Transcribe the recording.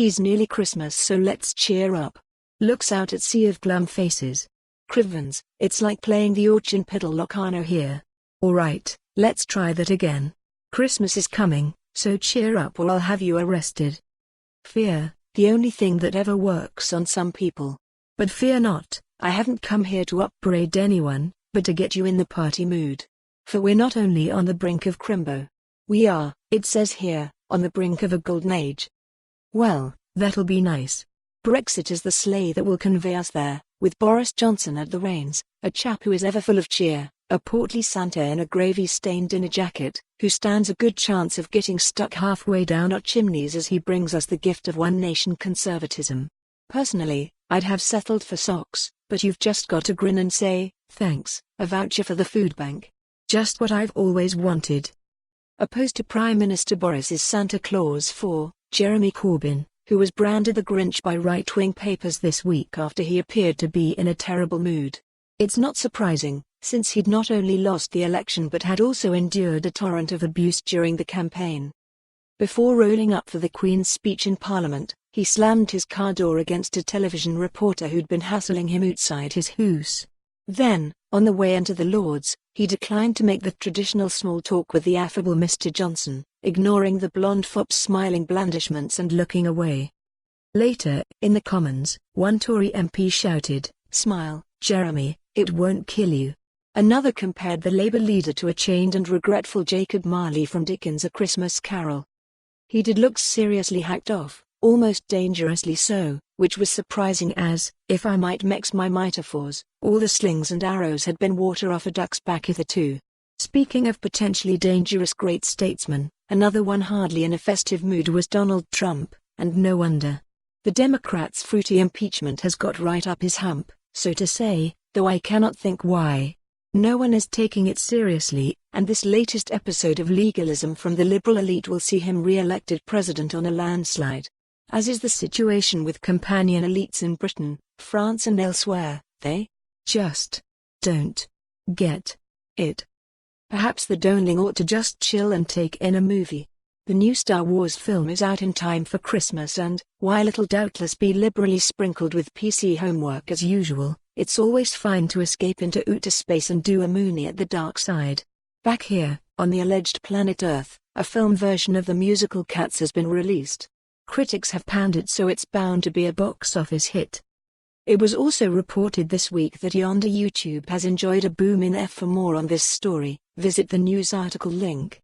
It's nearly Christmas, so let's cheer up. Looks out at sea of glum faces. Crivvens, it's like playing the Auchenpiddle Locarno here. Alright, let's try that again. Christmas is coming, so cheer up or I'll have you arrested. Fear, the only thing that ever works on some people. But fear not, I haven't come here to upbraid anyone, but to get you in the party mood. For we're not only on the brink of Crimbo. We are, it says here, on the brink of a golden age. Well, that'll be nice. Brexit is the sleigh that will convey us there, with Boris Johnson at the reins, a chap who is ever full of cheer, a portly Santa in a gravy-stained dinner jacket, who stands a good chance of getting stuck halfway down our chimneys as he brings us the gift of One Nation Conservatism. Personally, I'd have settled for socks, but you've just got to grin and say, thanks, a voucher for the foodbank. Just what I've always wanted. Opposed to Prime Minister Boris's Santa Claus 4, Jeremy Corbyn, who was branded the Grinch by right-wing papers this week after he appeared to be in a terrible mood. It's not surprising, since he'd not only lost the election but had also endured a torrent of abuse during the campaign. Before rolling up for the Queen's speech in Parliament, he slammed his car door against a television reporter who'd been hassling him outside his house. Then, on the way into the Lords, he declined to make the traditional small talk with the affable Mr. Johnson, ignoring the blonde fop's smiling blandishments and looking away. Later, in the Commons, one Tory MP shouted, "Smile, Jeremy, it won't kill you." Another compared the Labour leader to a chained and regretful Jacob Marley from Dickens' A Christmas Carol. He did look seriously hacked off, almost dangerously so, which was surprising as, if I might mix my metaphors, all the slings and arrows had been water off a duck's back hitherto. Speaking of potentially dangerous great statesmen, another one hardly in a festive mood was Donald Trump, and no wonder. The Democrats' fruity impeachment has got right up his hump, so to say, though I cannot think why. No one is taking it seriously, and this latest episode of legalism from the liberal elite will see him re-elected president on a landslide. As is the situation with companion elites in Britain, France and elsewhere, they just don't get it. Perhaps the Donling ought to just chill and take in a movie. The new Star Wars film is out in time for Christmas and, while it'll doubtless be liberally sprinkled with PC homework as usual, it's always fine to escape into outer space and do a Mooney at the dark side. Back here, on the alleged planet Earth, a film version of the musical Cats has been released. Critics have panned it, so it's bound to be a box office hit. It was also reported this week that yonder YouTube has enjoyed a boom in F. For more on this story, visit the news article link.